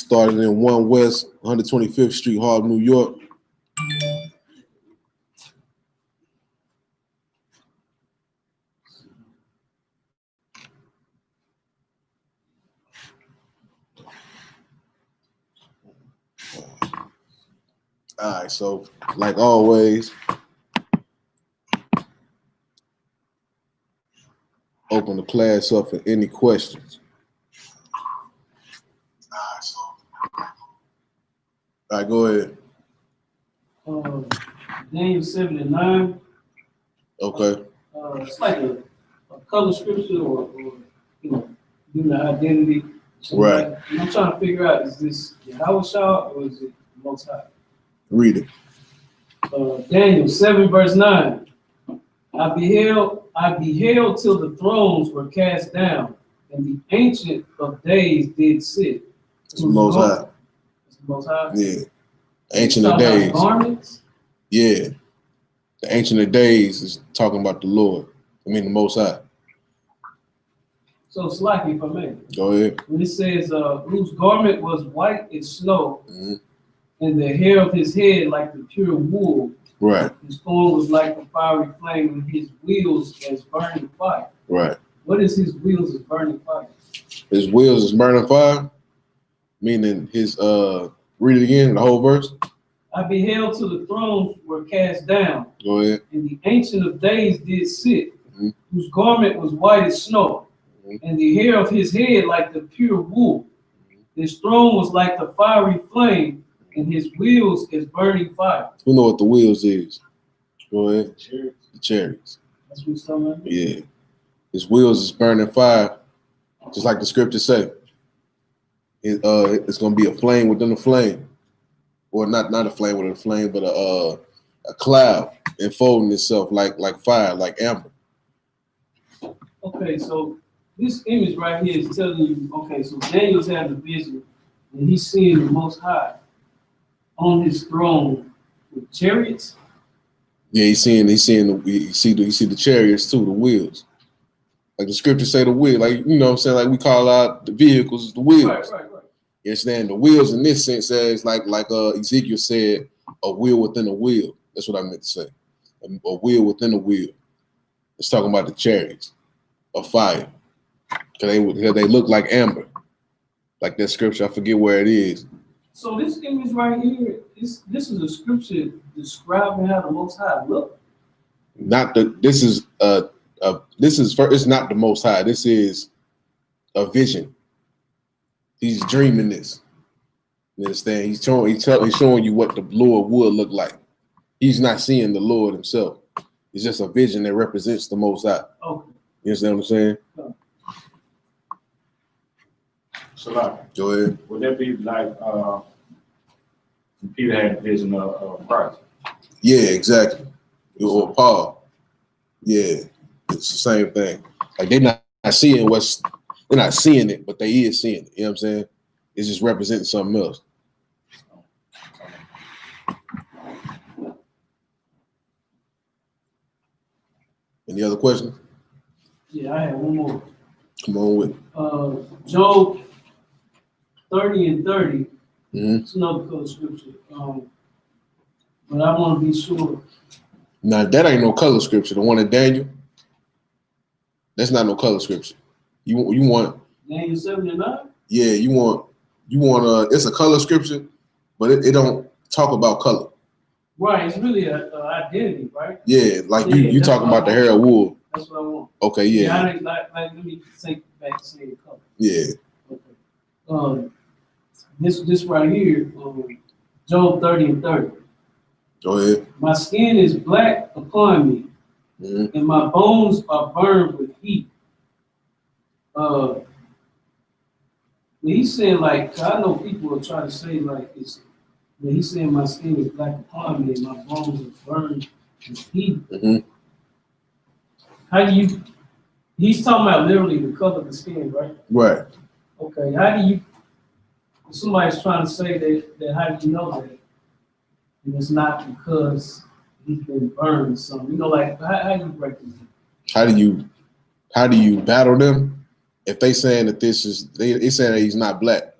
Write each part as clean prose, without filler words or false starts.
Started in 1 West 125th Street, Harlem, New York. All right, so like always, open the class up for any questions. All right, go ahead. Daniel 7 and 9. Okay. It's like a color scripture or giving the identity. So Right. like, I'm trying to figure out, is this Yahushua or is it the Most High? Read it. Daniel 7 verse 9. I beheld till the thrones were cast down, and the Ancient of Days did sit. It's the Most High. It's the Most High? Yeah. Ancient of Days. Garments? Yeah. The Ancient of Days is talking about the Lord. I mean the Most High. So slightly if I may. Go ahead. When it says, whose garment was white as snow, and the hair of his head like the pure wool. Right. His form was like a fiery flame, and his wheels as burning fire. Right. What is his wheels as burning fire? His wheels is burning fire, meaning his read it again, the whole verse. I beheld till the thrones were cast down. Go ahead. And the Ancient of Days did sit, whose garment was white as snow, and the hair of his head like the pure wool. His throne was like the fiery flame, and his wheels as burning fire. You know what the wheels is? Go ahead. The chariots. That's what it's talking about? Yeah. His wheels is burning fire, just like the scriptures say. It's gonna be a flame within a flame, or not a flame within a flame, but a cloud enfolding itself like fire, like amber. Okay, so this image right here is telling you. Okay, so Daniel's having a vision, and he's seeing the Most High on his throne with chariots. Yeah, you see the chariots too, the wheels. Like the scriptures say, the wheel, like you know what I'm saying, like we call out the vehicles the wheels. Right. You understand? The wheels in this sense says like Ezekiel said, a wheel within a wheel. That's what I meant to say. A wheel within a wheel. It's talking about the chariots of fire. Cause they look like amber. Like that scripture, I forget where it is. So this image right here, this is a scripture describing how the Most High look. It's not the Most High. This is a vision. He's dreaming this. You understand? He's showing you what the Lord would look like. He's not seeing the Lord himself. It's just a vision that represents the Most High. Okay. You understand what I'm saying? No. So go ahead. Would that be like Peter had a vision of Christ? Yeah, exactly. Or Paul. Yeah, it's the same thing. Like they're not seeing it, but they is seeing it. You know what I'm saying? It's just representing something else. Any other questions? Yeah, I have one more. Come on with it. Job 30 and 30. It's another color scripture. But I want to be sure. Now that ain't no color scripture. The one in Daniel, that's not no color scripture. You want Daniel 7 and 9? Yeah, you want it's a color scripture, but it don't talk about color. Right, it's really an identity, right? Yeah, like you talking about the hair of wool. That's what I want. Okay, yeah. Let me take back to saying color. Yeah. Okay. This right here, Job 30 and 30. Go ahead. My skin is black upon me, and my bones are burned with heat. He's saying, like, I know people will try to say, like, he's saying my skin is black upon me and my bones are burned with heat. How do you, he's talking about literally the color of the skin, right? Right. Okay, how do you, if somebody's trying to say that how do you know that? And it's not because he's been burned or something. You know, like, how do you break this down? How do you battle them? If they saying that they saying that he's not black.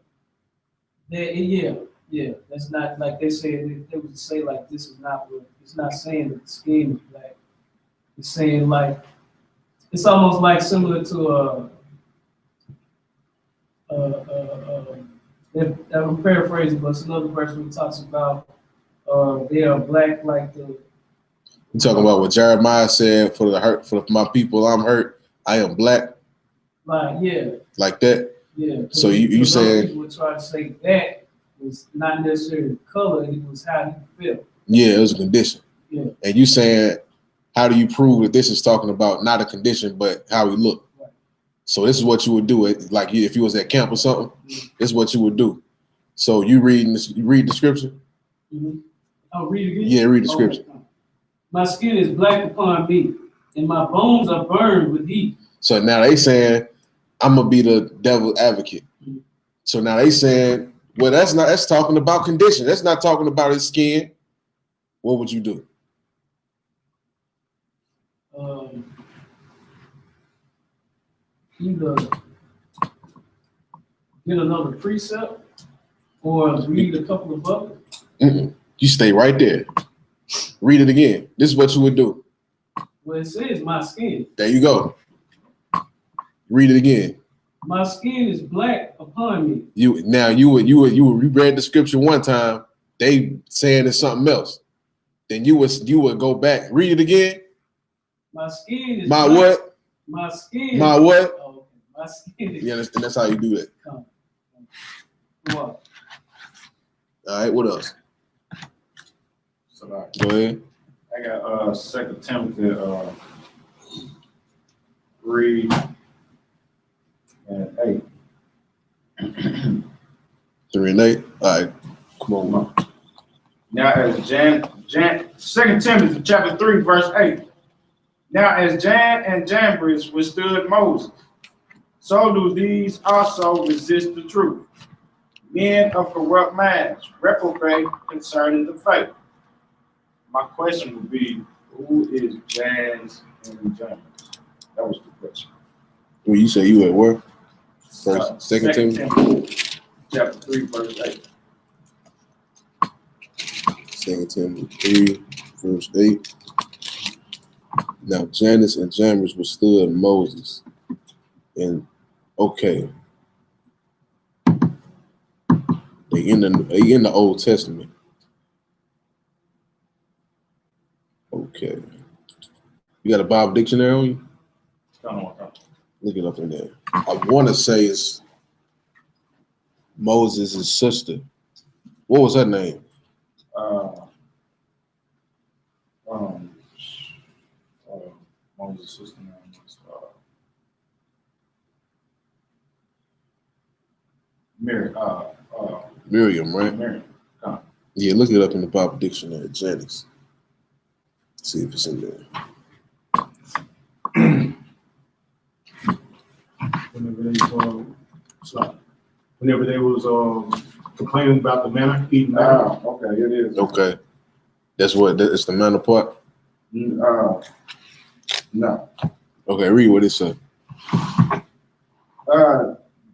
Yeah. That's not like they said. They would say like this is not what. It's not saying that the skin is black. It's saying like it's almost like similar to I'm paraphrasing, but it's another verse who talks about they are black like the. You talking about what Jeremiah said for the hurt for my people? I'm hurt. I am black. Like Like that. Yeah. So you saying people would try to say that was not necessarily the color; it was how you felt. Yeah, it was a condition. Yeah. And you saying, how do you prove that this is talking about not a condition, but how he looked? Right. So this is what you would do. Like if you was at camp or something, this is what you would do. So you read the scripture? Mm-hmm. I'll read it again? Yeah, read the scripture. Okay. My skin is black upon me, and my bones are burned with heat. So now they saying, I'm gonna be the devil's advocate. Mm-hmm. So now they saying, well, that's talking about condition. That's not talking about his skin. What would you do? Either get another precept or read a couple of books. You stay right there. Read it again. This is what you would do. Well, it says my skin. There you go. Read it again. My skin is black upon me. You read the scripture one time. They saying it's something else. Then you would go back. Read it again. My skin is my black. What? My skin. My what? Oh, okay. My skin is. You understand? That's how you do that. Come on. All right. What else? So, go ahead. I got 2 Timothy 3 and 8. 3 and 8. All right. Come on. Now as 2 Timothy chapter 3, verse 8. Now as Jan and Jambres withstood Moses, so do these also resist the truth. Men of corrupt minds, reprobate concerning the faith. My question would be, who is Jan and Jambres? That was the question. Well, you say you at work? First, 2 Timothy chapter 3, verse 8. 2 Timothy 3, verse 8. Now Jannes and Jambres withstood Moses. And okay. They in the Old Testament. Okay. You got a Bible dictionary on you? Look it up in there. I want to say it's Moses' sister. What was her name? Moses' sister name was Miriam, right? Miriam. Yeah, look it up in the Bible dictionary, Janice. See if it's in there. Whenever they was complaining about the manna, eating manna. Okay, it is. Okay. That's what, it's the manna part? No. Okay, read what it said.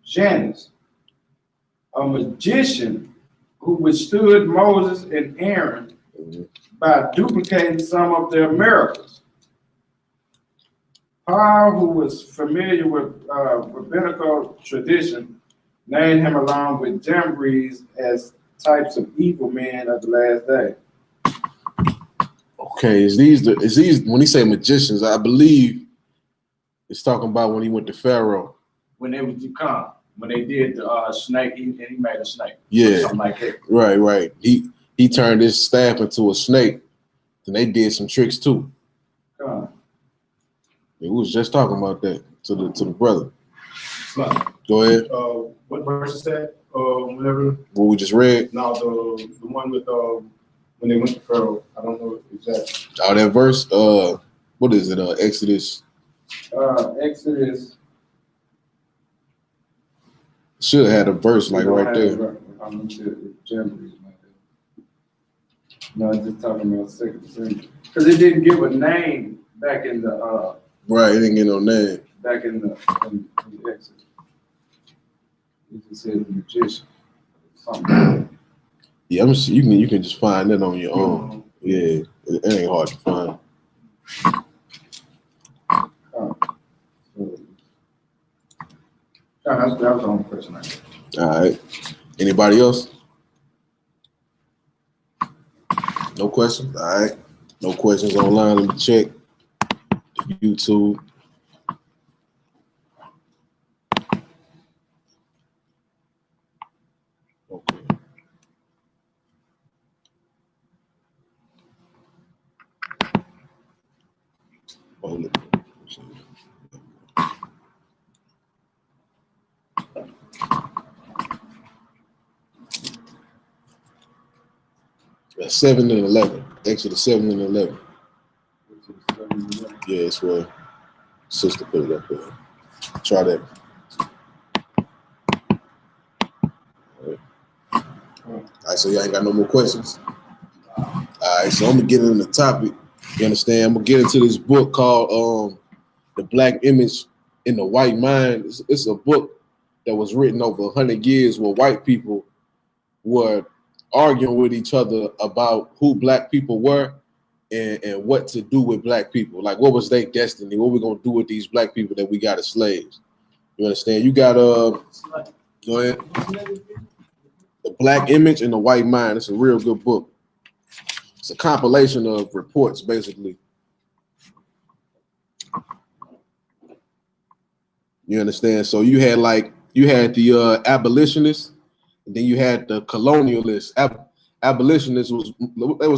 Jannes, a magician who withstood Moses and Aaron by duplicating some of their miracles. Paul, who was familiar with rabbinical tradition, named him along with Jambres as types of evil men of the last day. Okay, is these when he say magicians? I believe it's talking about when he went to Pharaoh. When they would come, when they did the snake, he made a snake. Yeah, something like that. Right. He turned his staff into a snake, and they did some tricks too. We was just talking about that to the brother. Go ahead. What verse is that? Whenever. What we just read? No, the one with when they went to Pharaoh. I don't know exactly. Oh, that verse. What is it? Exodus. Exodus. Should have had a verse like right there. No, it's just talking about 2 Timothy. Because it didn't give a name back in the right, it didn't get no name. Back in the Exodus. It just said the magician. something. Yeah, you can just find that on your own. Yeah, it ain't hard to find. That was the only question I had. All right. Anybody else? No questions? All right. No questions online. Let me check YouTube. Okay. Hold it. That's 7 and 11. Exodus 7 and 11. Yeah, it's where sister put it up there. Try that. All right, so y'all ain't got no more questions? All right, so I'm going to get into the topic. You understand? I'm going to get into this book called The Black Image in the White Mind. It's a book that was written over 100 years where white people were arguing with each other about who black people were and what to do with black people. Like, what was their destiny? What we going to do with these black people that we got as slaves? You understand? You got, go ahead. The Black Image in the White Mind. It's a real good book. It's a compilation of reports, basically. You understand? So you had the abolitionists, and then you had the colonialists. Abolitionists was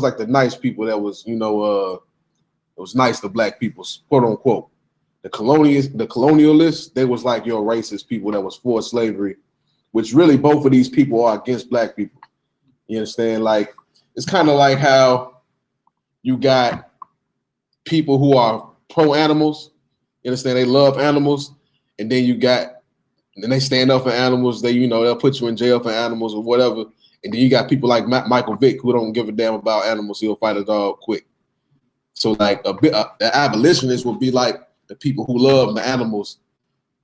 like the nice people that was, it was nice to black people, quote unquote. The colonialists, they was like your racist people that was for slavery, which really both of these people are against black people. You understand? Like, it's kind of like how you got people who are pro animals. You understand? They love animals, and then they stand up for animals. They'll put you in jail for animals or whatever. And then you got people like Michael Vick who don't give a damn about animals. He'll fight a dog quick. So like the abolitionists would be like the people who love the animals,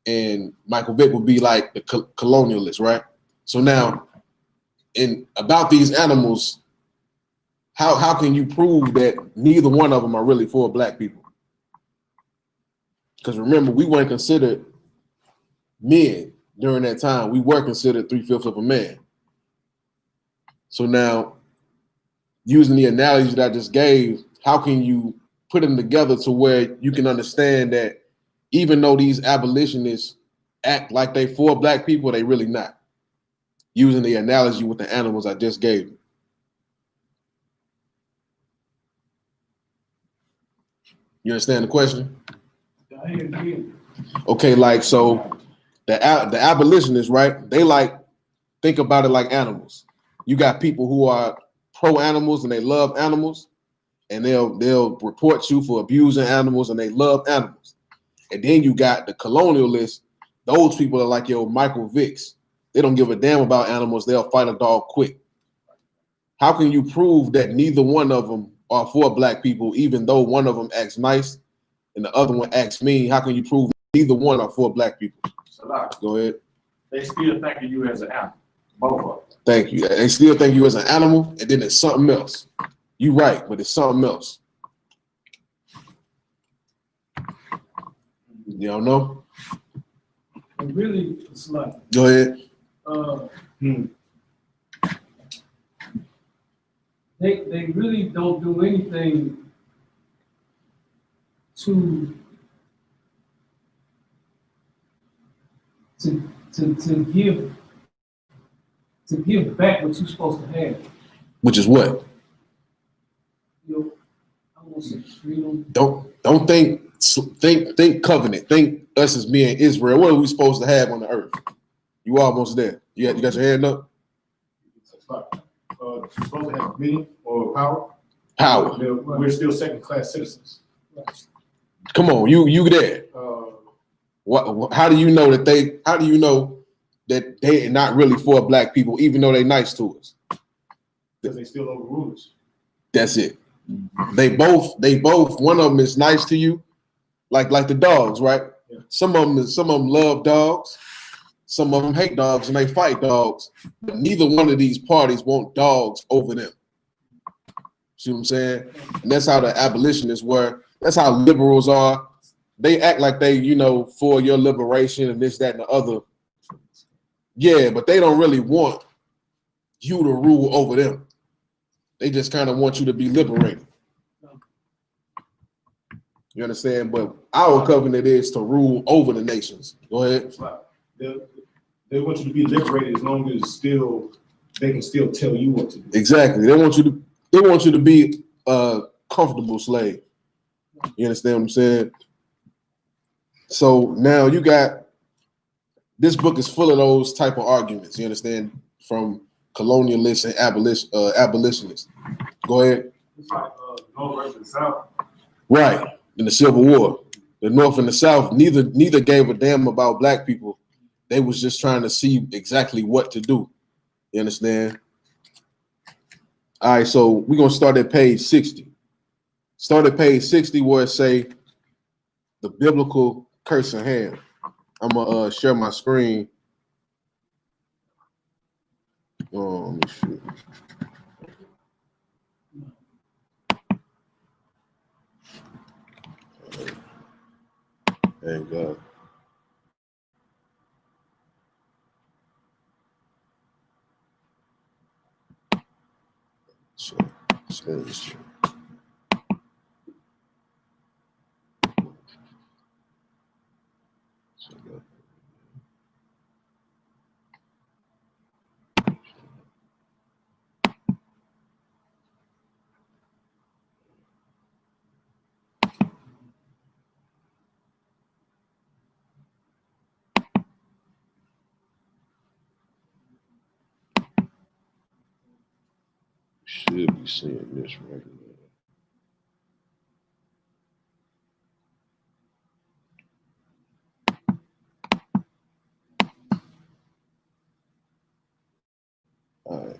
and Michael Vick would be like the colonialists, right? So now, about these animals, how can you prove that neither one of them are really for black people? Because remember, we weren't considered men during that time. We were considered 3/5 of a man. So now, using the analogy that I just gave, how can you put them together to where you can understand that even though these abolitionists act like they for black people, they really not? Using the analogy with the animals I just gave you. You understand the question? Okay, like, so the abolitionists, right? They think about it like animals. You got people who are pro animals and they love animals, and they'll report you for abusing animals, and they love animals. And then you got the colonialists. Those people are like your Michael Vicks. They don't give a damn about animals. They'll fight a dog quick. How can you prove that neither one of them are for black people, even though one of them acts nice and the other one acts mean? How can you prove neither one are for black people? Go ahead. They still think of you as an animal. Both of them. Thank you. They still think you as an animal, and then it's something else. You're right, but it's something else. You don't know? And really, it's like, Go ahead. They really don't do anything to give back what you're supposed to have. Which is what? I won't say freedom. Don't think covenant. Think us as being Israel. What are we supposed to have on the earth? You almost there. You got your hand up? Supposed to have meaning or power. Power. We're still second-class citizens. Come on, you there? What? How do you know that they? How do you know that they are not really for black people, even though they nice to us? Because they still overrule us. That's it. They both. One of them is nice to you, like the dogs, right? Yeah. Some of them love dogs, Some of them hate dogs and they fight dogs, but neither one of these parties want dogs over them. See what I'm saying? And that's how the abolitionists were. That's how liberals are. They act like they, you know, for your liberation and this, that, and the other. Yeah, but they don't really want you to rule over them. They just kind of want you to be liberated. You understand? But our covenant is to rule over the nations. Go ahead. They want you to be liberated as long as they can still tell you what to do. Exactly. They want you to be a comfortable slave. You understand what I'm saying? So now you got, this book is full of those type of arguments. You understand? From colonialists and abolitionists. Go ahead. It's like North versus the South. Right. In the Civil War, the North and the South, neither gave a damn about black people. They was just trying to see exactly what to do. You understand? All right, so we're gonna start at page 60. Start at page 60 where it say the biblical curse of Ham. I'm gonna share my screen. Let me see. Thank God. So, should be seeing this right now. All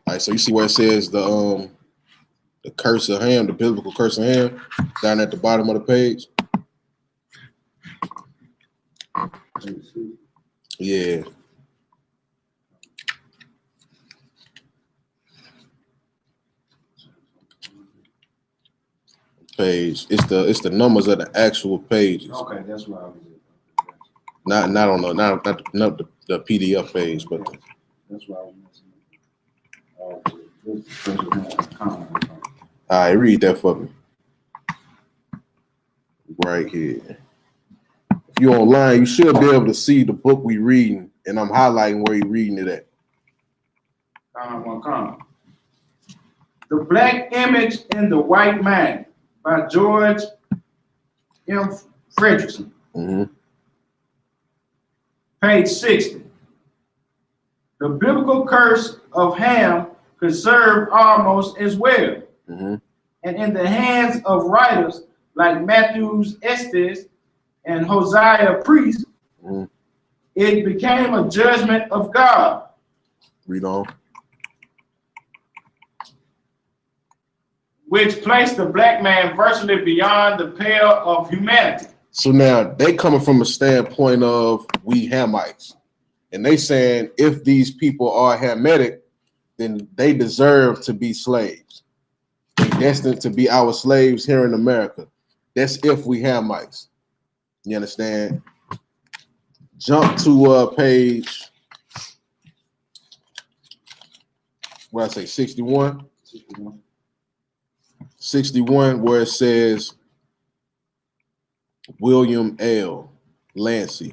right, so you see where it says the curse of Ham, the biblical curse of Ham, down at the bottom of the page. Yeah. Page. It's the numbers of the actual pages. Okay, that's what I was. Not on the PDF page, but That's what I was. all right, read that for me. Right here. If you're online, you should be able to see the book we reading, and I'm highlighting where you're reading it at. The Black Image in the White Man by George M. Fredrickson. Mm-hmm. Page 60. The biblical curse of Ham could serve almost as well. Mm-hmm. And in the hands of writers like Matthews Estes and Hosea Priest, mm-hmm. it became a judgment of God. Read on. Which placed the black man virtually beyond the pale of humanity. So now they coming from a standpoint of we Hamites, and they saying if these people are Hamitic, then they deserve to be slaves. They're destined to be our slaves here in America. That's if we Hamites. You understand? Jump to page, what I say, 61? 61, where it says William L. Lancey.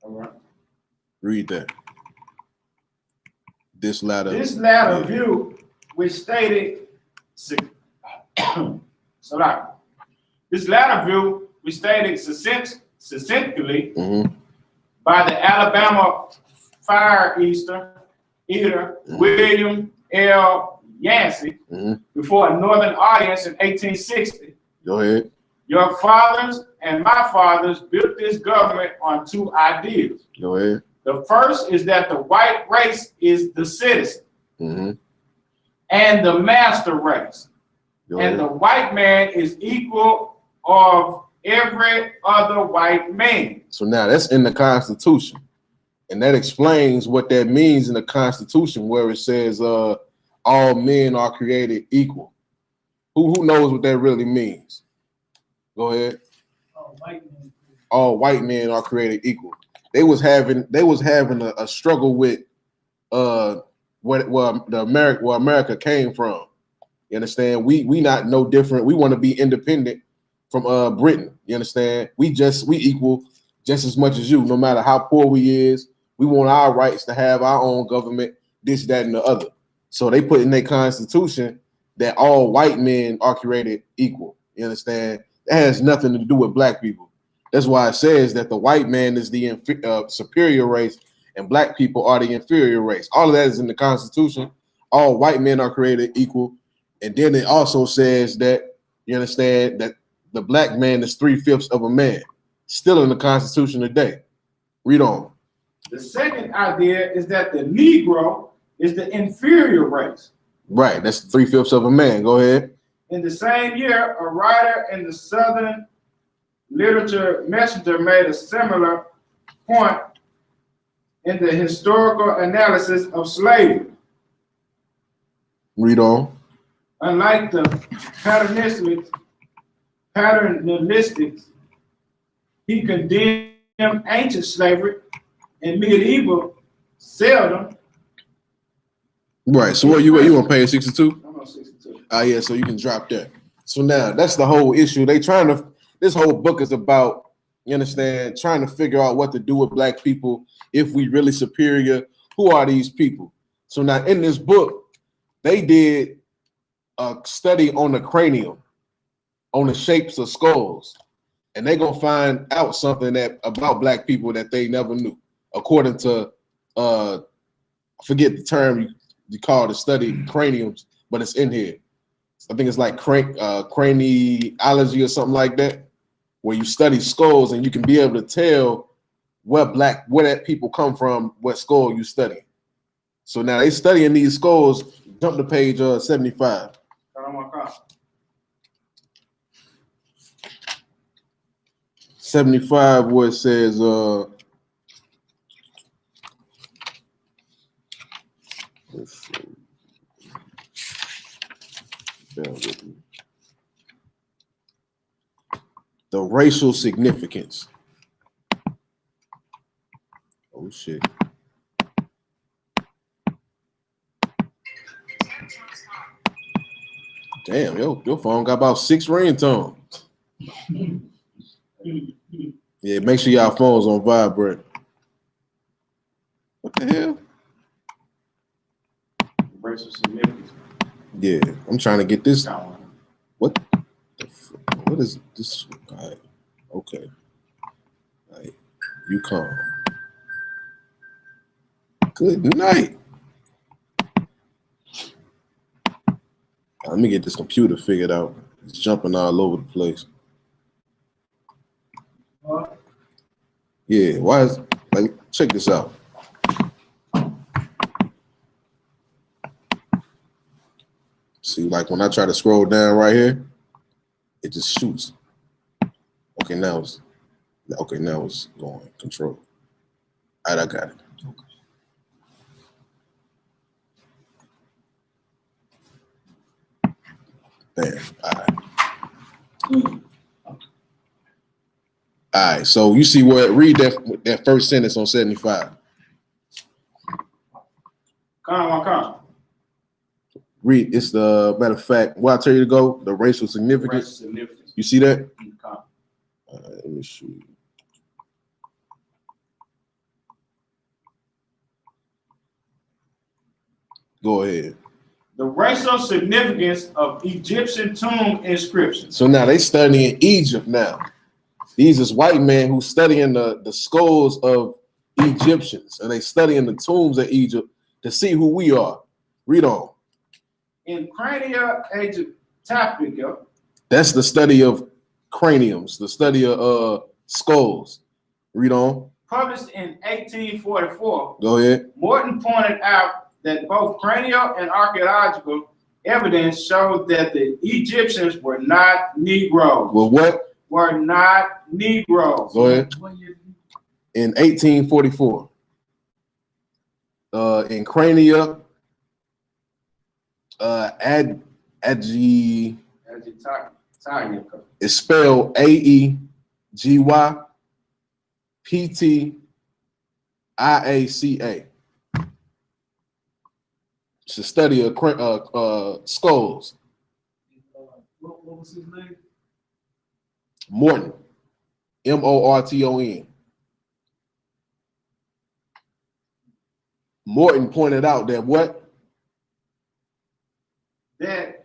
All right. Read that. This latter view, which stated, succinctly mm-hmm. by the Alabama fire eater mm-hmm. William L. Yancey mm-hmm. before a northern audience in 1860. Go ahead. Your fathers and my fathers built this government on two ideas. Go ahead. The first is that the white race is the citizen mm-hmm. and the master race. Go and ahead. the white man is equal of every other white man. So now that's in the Constitution. And that explains what that means in the Constitution, where it says all men are created equal. Who knows what that really means? Go ahead. All white men are created equal. They was having a struggle with where America came from. You understand? We not no different. We want to be independent from Britain. You understand? We equal just as much as you, no matter how poor we is. We want our rights to have our own government, this, that, and the other. So they put in their Constitution that all white men are created equal. You understand? That has nothing to do with black people. That's why it says that the white man is the superior race and black people are the inferior race. All of that is in the Constitution. All white men are created equal. And then it also says that, you understand, that the black man is 3/5 of a man. Still in the Constitution today. Read on. The second idea is that the Negro is the inferior race. Right, that's 3/5 of a man. Go ahead. In the same year, a writer in the Southern Literature Messenger made a similar point in the historical analysis of slavery. Read on. Unlike the paternalistics, he condemned ancient slavery and medieval seldom. Right. So what you on page 62? I'm on 62. Yeah, so you can drop that. So now that's the whole issue. This whole book is about, you understand, trying to figure out what to do with black people. If we really superior, who are these people? So now in this book, they did a study on the cranium, on the shapes of skulls. And they're gonna find out something about black people that they never knew, according to I forget the term you call the study craniums, but it's in here. I think it's like craniology or something like that, where you study skulls and you can be able to tell where that people come from, what skull you study. So now they studying these skulls. Jump to page 75. 75, where it says the racial significance. Oh shit. Damn, your phone got about 6 ringtones. Yeah, make sure y'all phones on vibrate. What the hell? Racial significance. Yeah, I'm trying to get this. What is this? All right. Okay. All right. You calm. Good night. Let me get this computer figured out. It's jumping all over the place. Yeah, why is, like, check this out. See, like when I try to scroll down right here, it just shoots. Okay, now it's going control. All right, I got it. Bam. All right. All right. So you see where read that first sentence on 75. Come. Read. It's the matter of fact. What I tell you to go. The racial significance. You see that? All right, let me show you. Go ahead. The racial significance of Egyptian tomb inscriptions. So now they studying Egypt now. These is white men who studying the skulls of Egyptians, and they studying the tombs of Egypt to see who we are. Read on. In Crania Egyptophica. That's the study of craniums, the study of skulls. Read on. Published in 1844. Go ahead. Morton pointed out that both cranial and archaeological evidence showed that the Egyptians were not Negroes. Well, what? were not Negroes. Go ahead. What year did he- In 1844. In Crania, Agi, it's spelled AEGYPTIACA. It's a study of skulls. What was his name? Morton, Morton. Morton pointed out that what? Pointed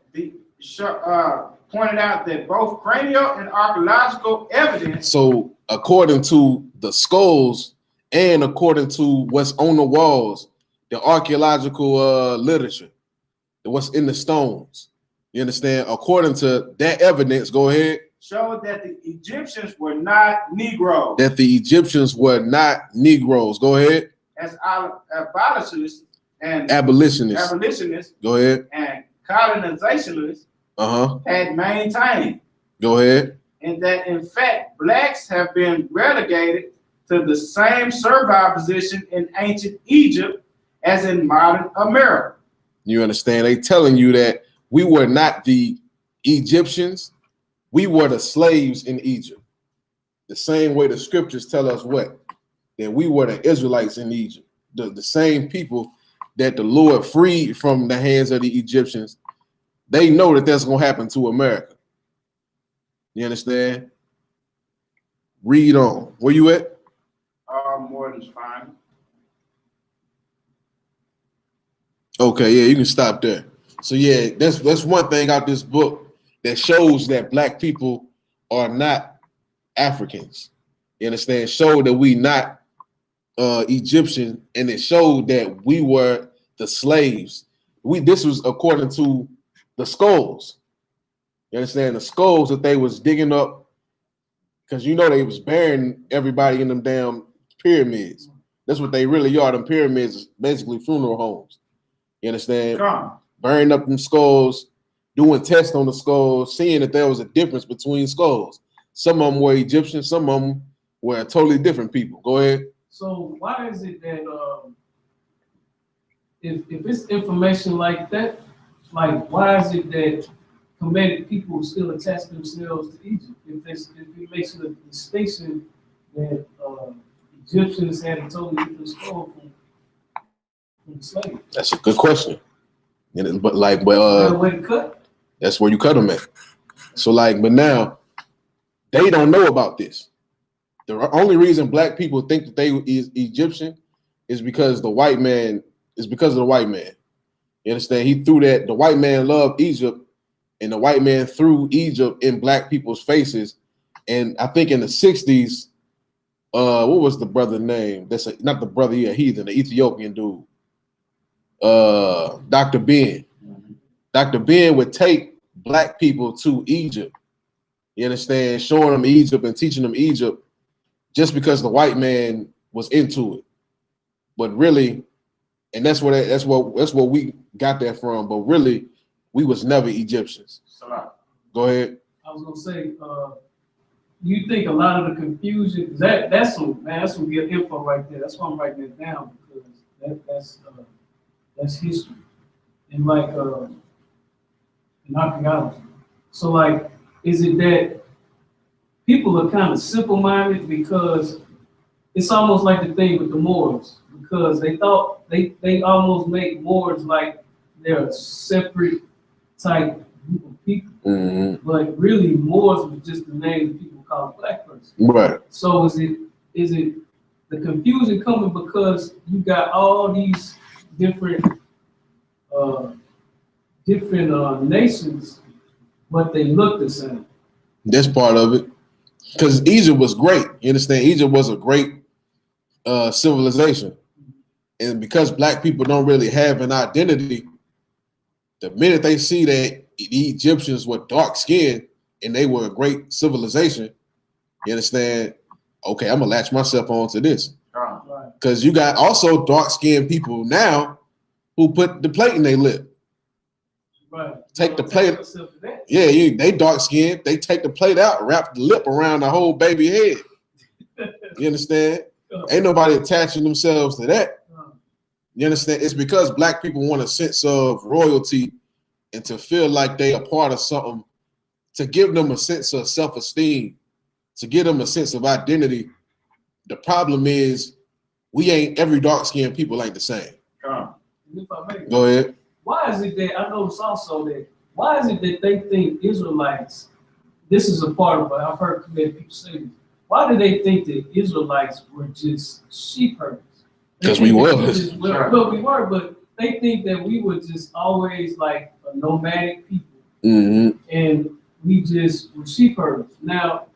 out that both cranial and archaeological evidence. So according to the skulls and according to what's on the walls, the archaeological literature, what's in the stones, you understand? According to that evidence, go ahead. Showed that the Egyptians were not Negroes. That the Egyptians were not Negroes. Go ahead. As abolitionists and abolitionists. Go ahead. And colonizationists had maintained. Go ahead. And that in fact, blacks have been relegated to the same servile position in ancient Egypt as in modern America. You understand? They telling you that we were not the Egyptians, we were the slaves in Egypt. The same way the scriptures tell us what? That we were the Israelites in Egypt. The same people that the Lord freed from the hands of the Egyptians. They know that that's going to happen to America. You understand? Read on. Where you at? More than fine. Okay, yeah, you can stop there. So yeah, that's one thing out this book that shows that black people are not Africans. You understand? Showed that we not Egyptian, and it showed that we were the slaves. This was according to the skulls. You understand? The skulls that they was digging up, because you know they was burying everybody in them damn pyramids. That's what they really are. Them pyramids is basically funeral homes. You understand? Burning up them skulls, doing tests on the skulls, seeing that there was a difference between skulls. Some of them were Egyptian, some of them were totally different people. Go ahead. So why is it that if it's information like that, like why is it that Kemetic people still attach themselves to Egypt? If it makes a distinction that Egyptians had a totally different skull from the slaves. That's a good question. But that's where you cut them at. So but now they don't know about this. The only reason black people think that they is Egyptian is because the white man is because of the white man. You understand? He threw that. The white man loved Egypt, and the white man threw Egypt in black people's faces. And I think in the 60s, what was the brother name? Not the brother, a heathen, the Ethiopian dude. Dr. Ben. Dr. Ben would take black people to Egypt. You understand? Showing them Egypt and teaching them Egypt just because the white man was into it. But really, and that's what we got that from. But really, we was never Egyptians. Go ahead. I was gonna say, you think a lot of the confusion that's some good info right there. That's why I'm writing it down, because that's history and in archaeology. So is it that people are kind of simple-minded because it's almost like the thing with the Moors, because they thought they almost make Moors like they're a separate type group of people, but really Moors was just the name that people call a black person. Right. So is it the confusion coming because you got all these different nations, but they look the same? That's part of it. Because Egypt was great. You understand? Egypt was a great civilization. And because black people don't really have an identity, the minute they see that the Egyptians were dark skinned and they were a great civilization, you understand? Okay, I'm gonna latch myself onto this. Because you got also dark skinned people now who put the plate in their lip. Right. Take the plate. Yourself to that. Yeah, they dark skinned. They take the plate out, wrap the lip around the whole baby head. You understand? Ain't nobody attaching themselves to that. You understand? It's because black people want a sense of royalty and to feel like they are part of something, to give them a sense of self-esteem, to give them a sense of identity. The problem is every dark-skinned people ain't the same. If I may, Go ahead. why is it that I notice also that why is it that they think Israelites, this is a part of it, I've heard many people say this, why do they think that Israelites were just sheep herders? Because we was. Well, we were, but they think that we were just always like a nomadic people. Mm-hmm. And we just were sheep herders. Now,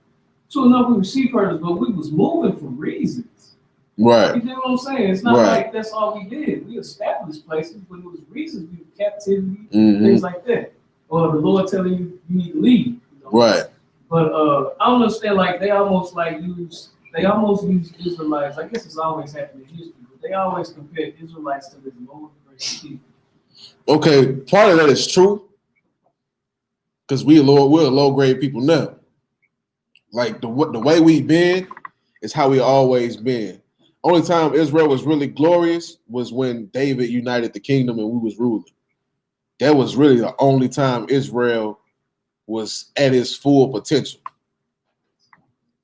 true enough, we were sheep herders, but we was moving for reasons. Right. You know what I'm saying? It's not Right. like that's all we did. We established places, but it was reasons we were captivity, Mm-hmm. things like that. Or the Lord telling you you need to leave. You know? Right. But I don't understand, like they almost use Israelites. I guess it's always happened in history, but they always compare Israelites to the lower grade people. Okay, part of that is true. Because we're low grade people now. Like the way we've been is how we always been. Only time Israel was really glorious was when David united the kingdom and we was ruling. That was really the only time Israel was at its full potential.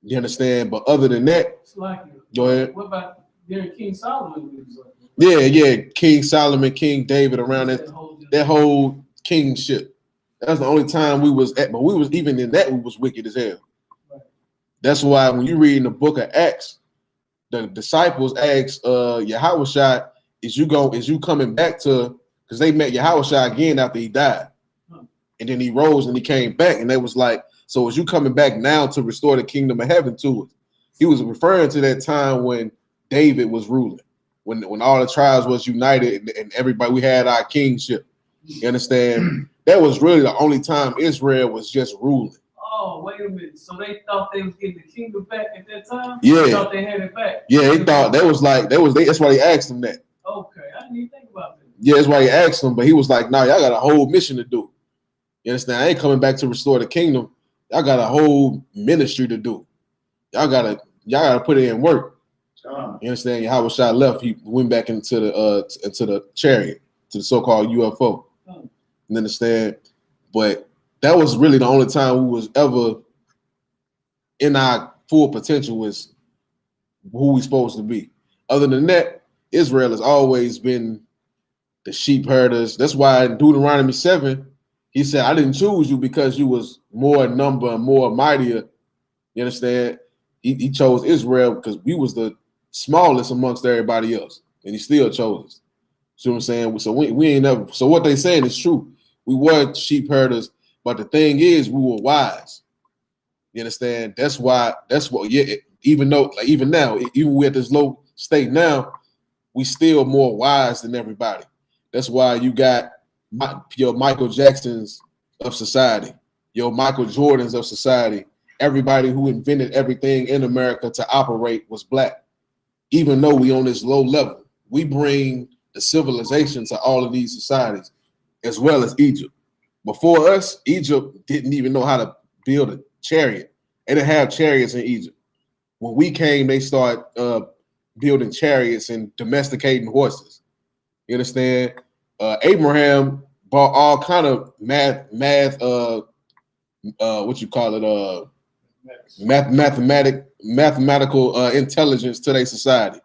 You understand? But other than that, It's like, go ahead. what about during King Solomon? Yeah, King Solomon, King David, around that whole kingship. That's the only time we was at, but we was even in that we was wicked as hell. Right. That's why when you read in the book of Acts, the disciples asked Yahushua, is you coming back to, because they met Yahushua again after he died. And then he rose and he came back, and they was like, so is you coming back now to restore the kingdom of heaven to us? He was referring to that time when David was ruling, when all the tribes was united and everybody, we had our kingship. You understand? That was really the only time Israel was just ruling. Oh, wait a minute. So they thought they was getting the kingdom back at that time? Yeah. They thought they had it back? Yeah, they thought that's why they asked him that. Okay, I didn't even think about that. Yeah, that's why he asked him, but he was like, nah, y'all got a whole mission to do. You understand? I ain't coming back to restore the kingdom. Y'all got a whole ministry to do. Y'all gotta put it in work. You understand? Yahushua left, he went back into the chariot, to the so-called UFO. You understand? But that was really the only time we was ever in our full potential, was who we supposed to be. Other than that, Israel has always been the sheep herders. That's why in Deuteronomy 7, he said, I didn't choose you because you was more in number and more mightier. You understand? He chose Israel because we was the smallest amongst everybody else, and he still chose us. See what I'm saying? So we ain't never. So what they saying is true. We were sheep herders, but the thing is, we were wise. You understand? That's what. Yeah. Even though, like, even now, even we're at this low state now, we still more wise than everybody. That's why you got your Michael Jacksons of society, your Michael Jordans of society. Everybody who invented everything in America to operate was black. Even though we on this low level, we bring the civilization to all of these societies, as well as Egypt. Before us, Egypt didn't even know how to build a chariot. They didn't have chariots in Egypt. When we came, they started building chariots and domesticating horses. You understand? Abraham brought all kind of mathematical intelligence to their society.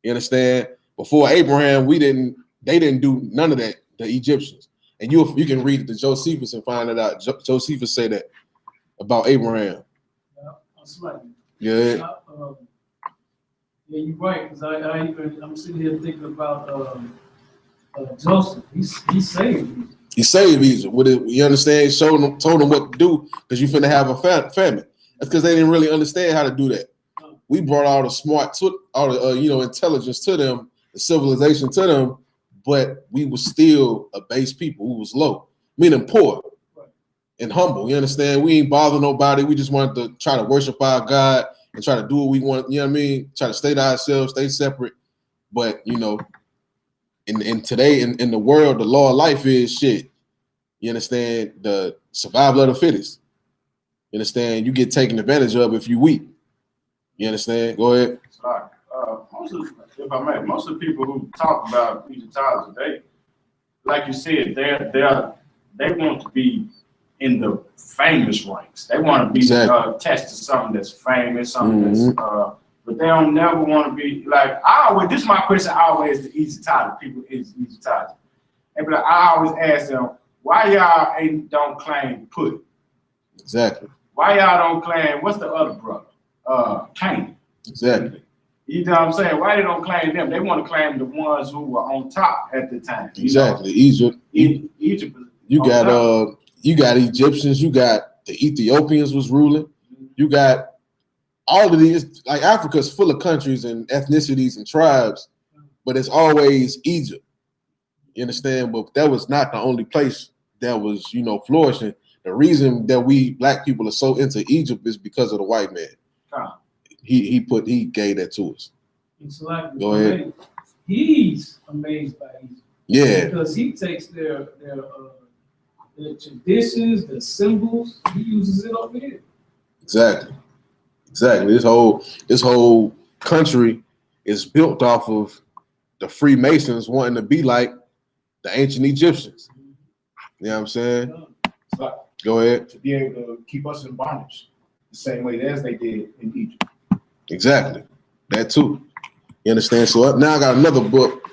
You understand? Before Abraham, they didn't do none of that, the Egyptians. And you can read the Josephus and find it out. Josephus say that about Abraham. Yeah. Yeah, you're right. Because I'm sitting here thinking about Joseph. He saved me. He saved Egypt. You understand? Told them what to do because you finna have a famine. That's because they didn't really understand how to do that. We brought all the intelligence to them, the civilization to them, but we was still a base people who was low, meaning poor and humble. You understand? We ain't bother nobody. We just wanted to try to worship our God and try to do what we want. You know what I mean? Try to stay to ourselves, stay separate. But in today in the world, the law of life is shit. You understand? The survival of the fittest. You understand? You get taken advantage of if you weak. You understand? Go ahead. Most of the people who talk about Egyptology, they, like you said, they want to be in the famous ranks. They want to be attached to something that's famous, something that's but they don't never want to be like this is my question always to Egyptology people is Egyptology. And but I always ask them, why y'all don't claim Put? Exactly. Why y'all don't claim what's the other brother? Canaan. Exactly. You know what I'm saying? Why they don't claim them? They want to claim the ones who were on top at the time. Exactly. Egypt. Egypt. You got Egyptians. You got the Ethiopians was ruling. You got all of these. Like Africa's full of countries and ethnicities and tribes, but it's always Egypt. You understand? But that was not the only place that was, flourishing. The reason that we black people are so into Egypt is because of the white man. He gave that to us. Like, go ahead. He's amazed by Egypt. Yeah. Because he takes their traditions, their symbols, he uses it over here. Exactly. This whole country is built off of the Freemasons wanting to be like the ancient Egyptians. You know what I'm saying? Go ahead. To be able to keep us in bondage the same way as they did in Egypt. Exactly. That too. You understand? So now I got another book,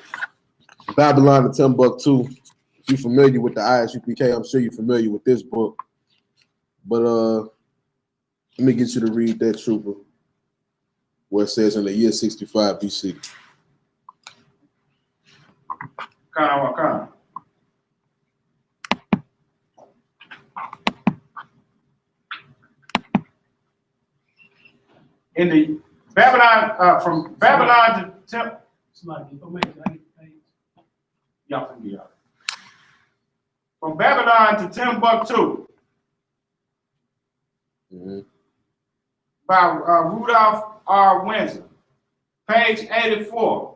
Babylon and Timbuktu. If you're familiar with the ISUPK, I'm sure you're familiar with this book. But let me get you to read that, Trooper, where it says in the year 65 BC. Kind. In the Babylon, from Babylon to from Babylon to Timbuktu by Rudolph R. Windsor, page 84.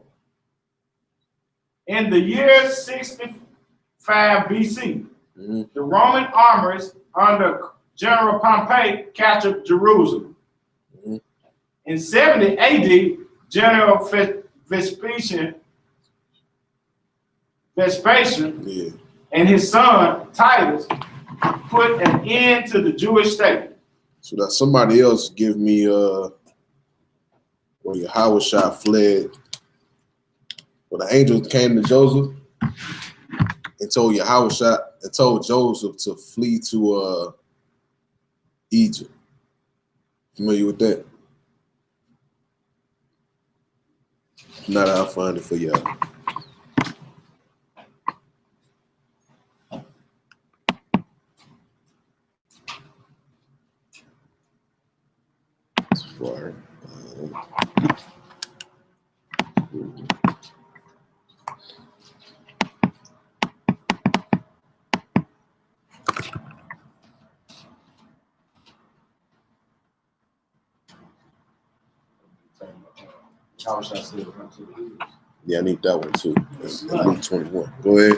In the year 65 BC, the Roman armies under General Pompey captured Jerusalem. In 70 AD, General Vespasian and his son Titus put an end to the Jewish state. So that somebody else give me when Yahushua fled, when the angel came to Joseph and told Yahushua and told Joseph to flee to Egypt. Familiar with that? Not, I'll find it for y'all. It's far. Yeah, I need that one too. Luke 21. Go ahead.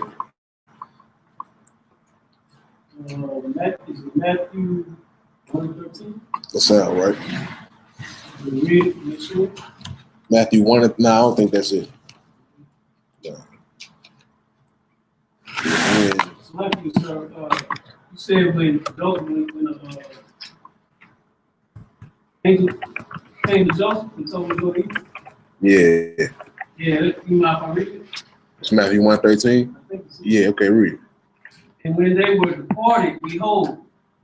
Matthew 1:13. That sound right. Read it, make sure. Matthew 1. No, I don't think that's it. No. Matthew, sir, you said when angel came to Joseph and told him to go to Egypt. Yeah. Yeah, you mind if I read it? It's Matthew 1:13? Yeah, okay, read it. And when they were departed, behold,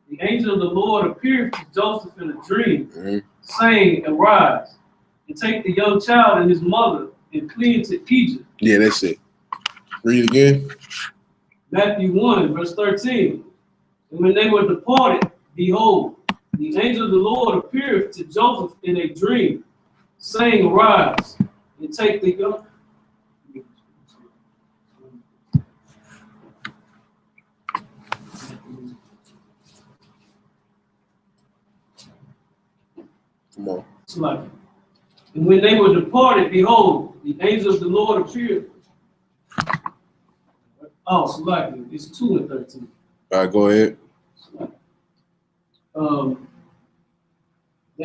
the angel of the Lord appeared to Joseph in a dream, saying, arise, and take the young child and his mother, and flee into Egypt. Yeah, that's it. Read it again. Matthew 1, verse 13. And when they were departed, behold, the angel of the Lord appeared to Joseph in a dream, saying, arise, and take the young. Come on. And when they were departed, behold, the angel of the Lord appeared. Oh, it's 2 and 13. All right, go ahead. The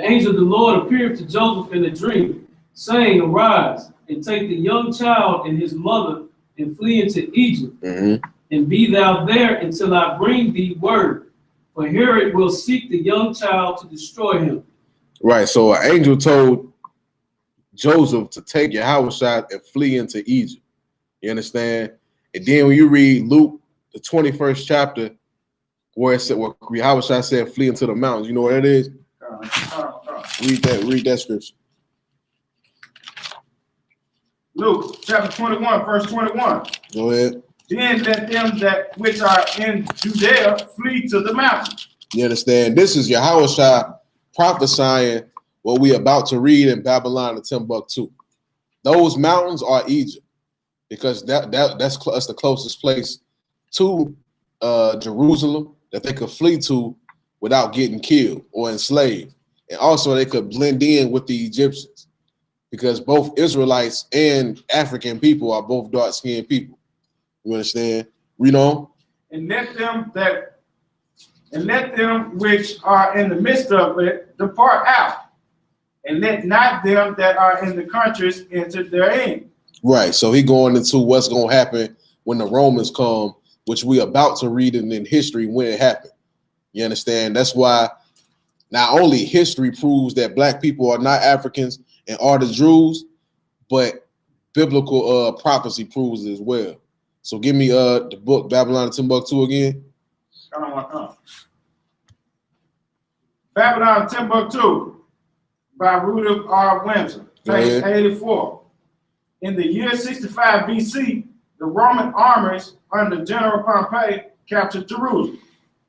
angel of the Lord appeared to Joseph in a dream, saying, "Arise and take the young child and his mother and flee into Egypt, and be thou there until I bring thee word. For Herod will seek the young child to destroy him." Right. So an angel told Joseph to take Yahushua and flee into Egypt. You understand? And then when you read Luke, the 21st chapter, where it said, where Yahushua said, "Flee into the mountains," you know what that is? Read that scripture. Luke chapter 21, verse 21. Go ahead. Then let them that which are in Judea flee to the mountains. You understand? This is Yahushua prophesying what we about to read in Babylon and Timbuktu. Those mountains are Egypt, because that's the closest place to Jerusalem that they could flee to without getting killed or enslaved. And also they could blend in with the Egyptians, because both Israelites and African people are both dark-skinned people. You understand? Read on. And let them which are in the midst of it depart out, and let not them that are in the countries enter therein. Right. So he going into what's going to happen when the Romans come, which we about to read in history when it happened. You understand? That's why not only history proves that black people are not Africans and are the Jews, but biblical prophecy proves it as well. So give me the book Babylon and Timbuktu again. Babylon and Timbuktu by Rudolph R. Windsor, page 84. In the year 65 BC, the Roman armies under General Pompey captured Jerusalem.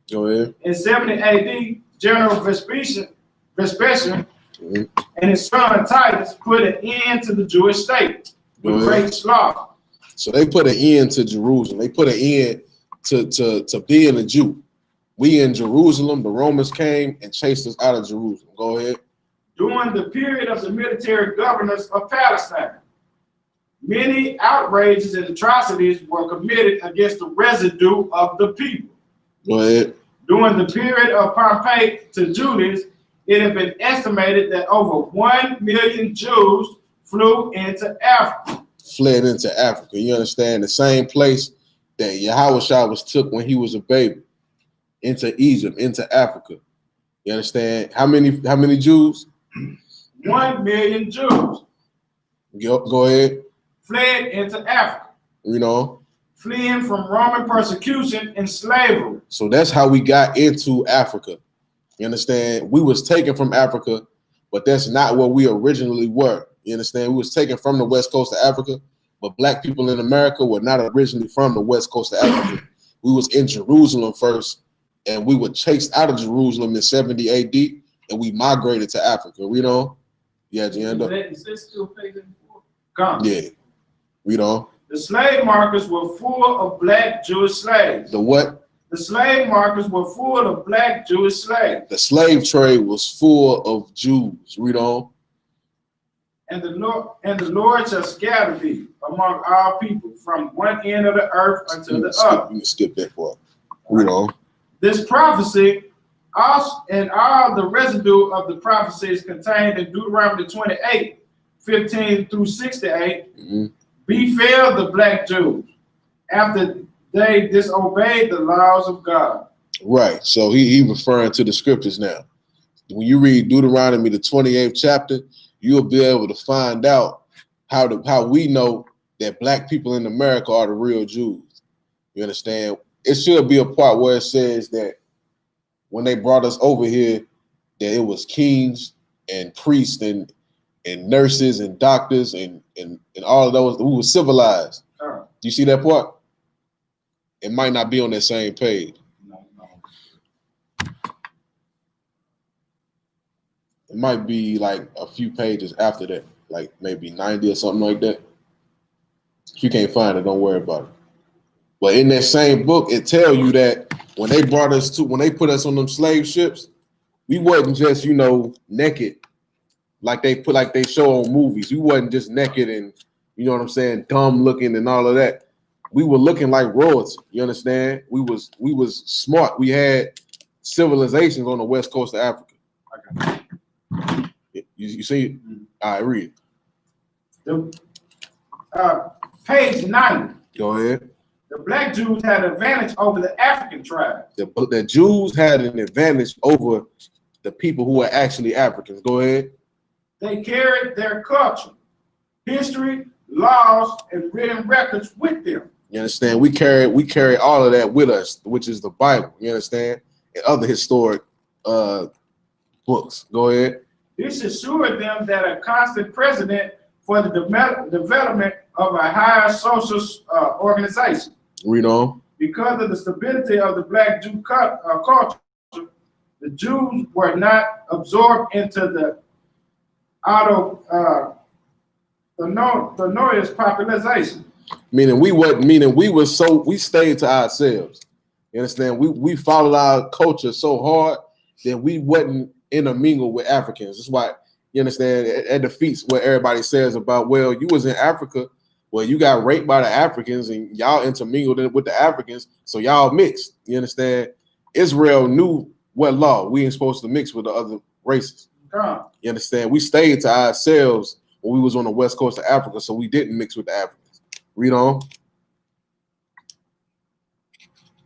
Go ahead. In 70 AD, General Vespasian and his son Titus put an end to the Jewish state with great slaughter. So they put an end to Jerusalem. They put an end to being a Jew. We in Jerusalem, the Romans came and chased us out of Jerusalem. Go ahead. During the period of the military governors of Palestine, many outrages and atrocities were committed against the residue of the people. Go ahead. During the period of Pompey to Julius, it had been estimated that over 1 million Jews flew into Africa. Fled into Africa. You understand? The same place that Yahushua was took when he was a baby, into Egypt, into Africa. You understand? How many Jews? 1 million Jews. Go ahead. Fled into Africa. You know? Fleeing from Roman persecution and slavery. So that's how we got into Africa. You understand? We was taken from Africa, but that's not where we originally were. You understand? We was taken from the west coast of Africa, but black people in America were not originally from the west coast of Africa. We was in Jerusalem first, and we were chased out of Jerusalem in 70 AD, and we migrated to Africa. You know? Yeah, Janda. Is that still page 84? Come. Yeah. You know? The slave markets were full of black Jewish slaves. The what? The slave markets were full of black Jewish slaves. The slave trade was full of Jews. Read on. And the Lord shall scatter thee among all people from one end of the earth unto the other. You can skip that part. Read on. This prophecy and all the residue of the prophecies contained in Deuteronomy 28, 15 through 68, befell the black Jews after they disobeyed the laws of God. Right. So he referring to the scriptures now. When you read Deuteronomy, the 28th chapter, you'll be able to find out how we know that black people in America are the real Jews. You understand? It should be a part where it says that when they brought us over here, that it was kings and priests and nurses and doctors and all of those who were civilized. Do you see that part? It might not be on that same page. No. It might be like a few pages after that, like maybe 90 or something like that. If you can't find it, don't worry about it. But in that same book, it tells you that when they put us on them slave ships, we wasn't just, naked like they show on movies. We wasn't just naked and, you know what I'm saying, dumb looking and all of that. we were looking like royalty. You understand? We was smart. We had civilizations on the west coast of Africa. You see it? All right, read it. Page 90. Go ahead. The black Jews had an advantage over the African tribes. The Jews had an advantage over the people who were actually Africans. Go ahead. They carried their culture, history, laws, and written records with them. You understand? We carry all of that with us, which is the Bible. You understand? And other historic books. Go ahead. This assured them that a constant precedent for the development of a higher social organization. Read on. Because of the stability of the black Jew culture, the Jews were not absorbed into the noise population. Meaning we stayed to ourselves. You understand? We followed our culture so hard that we wasn't intermingle with Africans. That's why, you understand, at the feast where everybody says about, well, you was in Africa, well, you got raped by the Africans and y'all intermingled with the Africans, so y'all mixed. You understand? Israel knew what law. We ain't supposed to mix with the other races. You understand? We stayed to ourselves when we was on the west coast of Africa, so we didn't mix with the Africans. Read on.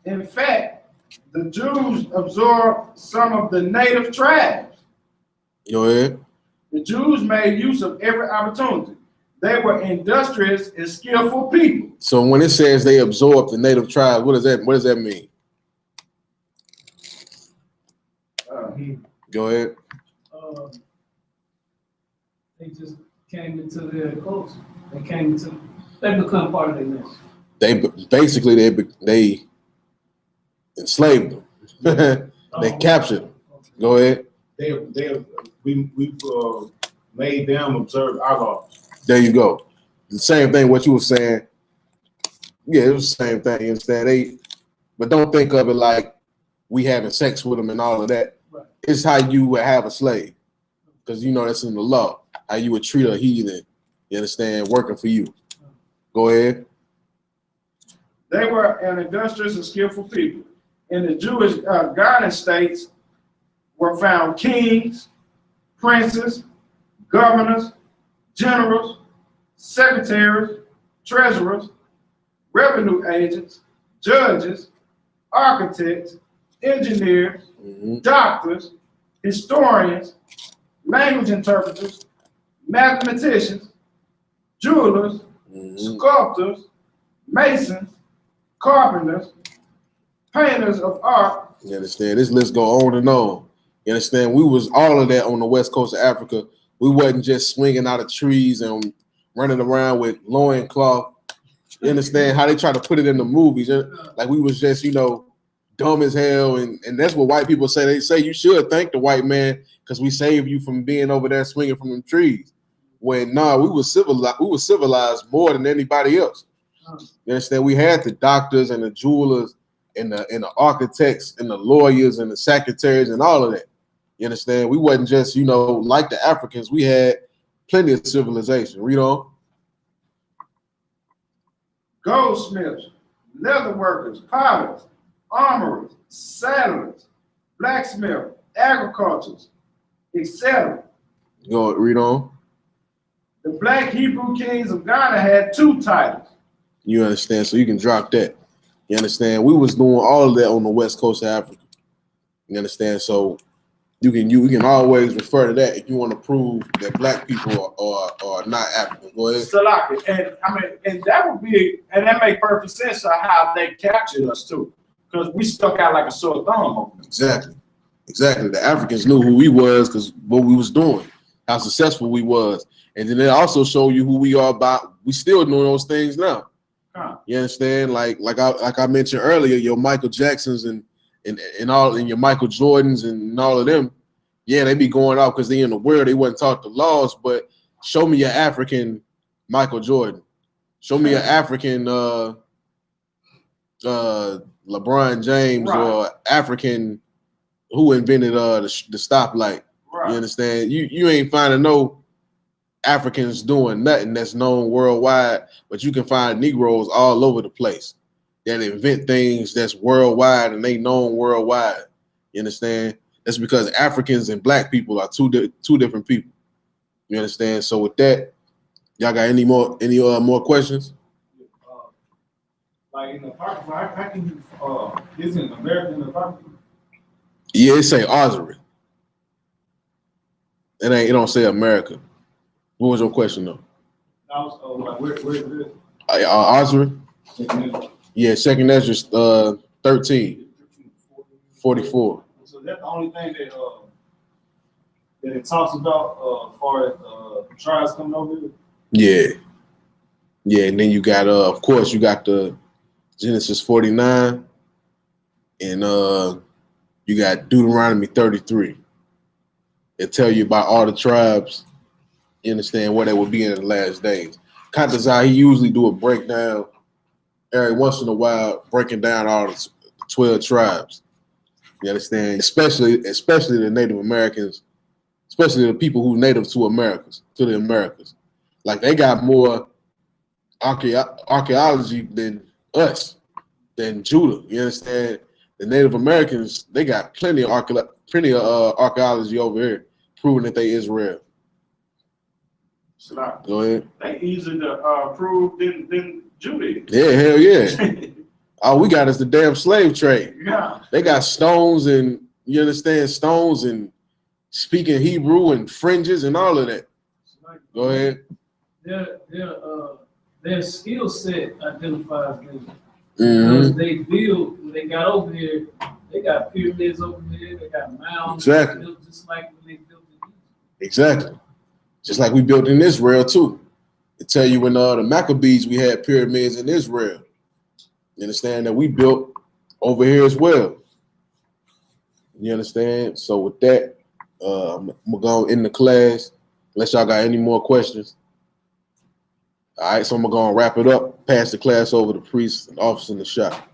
In fact, the Jews absorbed some of the native tribes. Go ahead. The Jews made use of every opportunity. They were industrious and skillful people. So when it says they absorbed the native tribes, what does that mean? Go ahead. They just came into their culture. They become part of their nation. They basically enslaved them. They captured them. Go ahead. We made them observe our laws. There you go. The same thing what you were saying. Yeah, it was the same thing. You understand? But don't think of it like we having sex with them and all of that. Right. It's how you would have a slave. Because you know that's in the law. How you would treat a heathen, you understand, working for you. Go ahead. They were an industrious and skillful people. In the Jewish garden states were found kings, princes, governors, generals, secretaries, treasurers, revenue agents, judges, architects, engineers, doctors, historians, language interpreters, mathematicians, jewelers, sculptors, masons, carpenters, painters of art. You understand? This list go on and on. You understand? We was all of that on the west coast of Africa. We wasn't just swinging out of trees and running around with loincloth. You understand how they try to put it in the movies? Like we was just, dumb as hell. And that's what white people say. They say you should thank the white man because we saved you from being over there swinging from them trees. When we was civilized more than anybody else. You understand? We had the doctors and the jewelers and the architects and the lawyers and the secretaries and all of that. You understand? We wasn't just, like the Africans. We had plenty of civilization. Read on. Goldsmiths, leather workers, potters, armorers, saddlers, blacksmiths, agriculturists, etc. Go read on. The black Hebrew kings of Ghana had 2 titles. You understand? So you can drop that. You understand? We was doing all of that on the west coast of Africa. You understand? So you can always refer to that if you want to prove that black people are not African. Go ahead. Salaki. And that make perfect sense of how they captured us too. Because we stuck out like a sore thumb. Exactly. The Africans knew who we was because what we was doing, how successful we was. And then they also show you who we are about. We still doing those things now. You understand? Like I mentioned earlier, your Michael Jacksons and your Michael Jordans and all of them, yeah, they be going out because they in the world. They wasn't taught the laws, but show me an African Michael Jordan. Show me an African LeBron James, right, or African who invented the stoplight. Right. You understand? You ain't finding no Africans doing nothing that's known worldwide, but you can find Negroes all over the place that invent things that's worldwide and they known worldwide. You understand? That's because Africans and black people are two different people. You understand? So with that, y'all got any more questions? Like in the Apocrypha, how can you isn't American in the Apocrypha? Yeah, it say Ozark. It don't say America. What was your question though? Like where is it? Ozark? Yeah, Second Ezra 13, 44. So that's the only thing that it talks about as far as tribes coming over here? Yeah, and then you got of course you got the Genesis 49 and you got Deuteronomy 33. It tell you about all the tribes, you understand, where they will be in the last days. Kantazai, he usually do a breakdown every once in a while, breaking down all the 12 tribes. You understand? Especially the Native Americans, especially the people who native to the Americas. Like they got more archaeology than us, than Judah. You understand? The Native Americans, they got plenty of archaeology over here proving that they Israel. Go ahead. They easier to prove than Judah. Yeah, hell yeah. All we got is the damn slave trade. Yeah. They got stones and, you understand, stones and speaking Hebrew and fringes and all of that. Go ahead. Their skill set identifies them. Mm-hmm. Because they build, when they got over here, they got pyramids over there, they got mounds. Exactly. Built just like when they built it. Exactly. Just like we built in Israel too. They tell you when the Maccabees, we had pyramids in Israel. You understand that we built over here as well. You understand? So with that, I'm gonna go in the class. Unless y'all got any more questions. All right, so I'm gonna wrap it up. Pass the class over to Priest and Officer in the shop.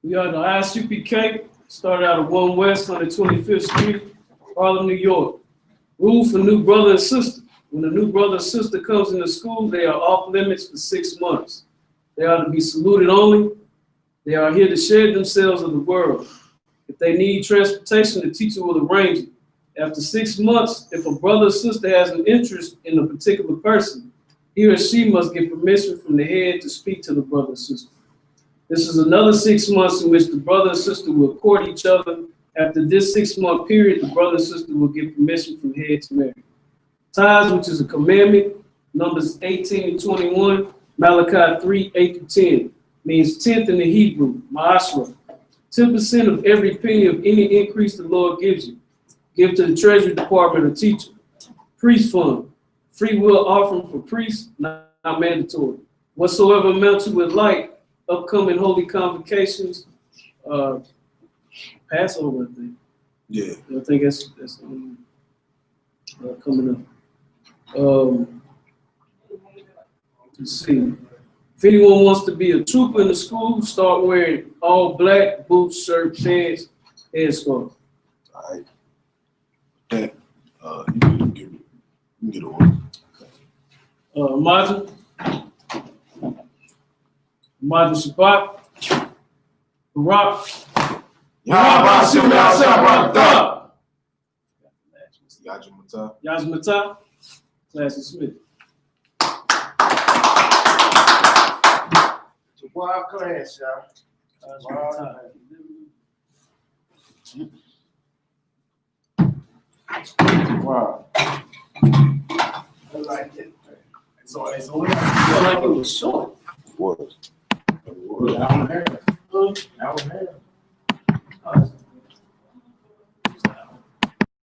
We are the ISUPK, started out of 1 West 125th Street, Harlem, New York. Rule for new brother and sister. When a new brother or sister comes into school, they are off limits for 6 months. They are to be saluted only. They are here to share themselves of the world. If they need transportation, the teacher will arrange it. After 6 months, if a brother or sister has an interest in a particular person, he or she must get permission from the head to speak to the brother or sister. This is another 6 months in which the brother and sister will court each other. After this 6-month period, the brother and sister will get permission from head to marry. Tithes, which is a commandment, Numbers 18 and 21, Malachi 3, 8 to 10, means 10th in the Hebrew, ma'ashra. 10% of every penny of any increase the Lord gives you. Give to the Treasury Department or teacher. Priest fund, free will offering for priests, not mandatory. Whatsoever amount you would like, upcoming holy convocations, Passover, I think. Yeah. I think that's coming up. Let's see. If anyone wants to be a trooper in the school, start wearing all black, boots, shirt, pants, headscarf. All right. That, you can get over. Majid Shabbat, Barak. Yajimata. Yajimata, Classy Smith. It's a wild class, y'all. Wow. I like it. So I feel like it was short. What? I'm there.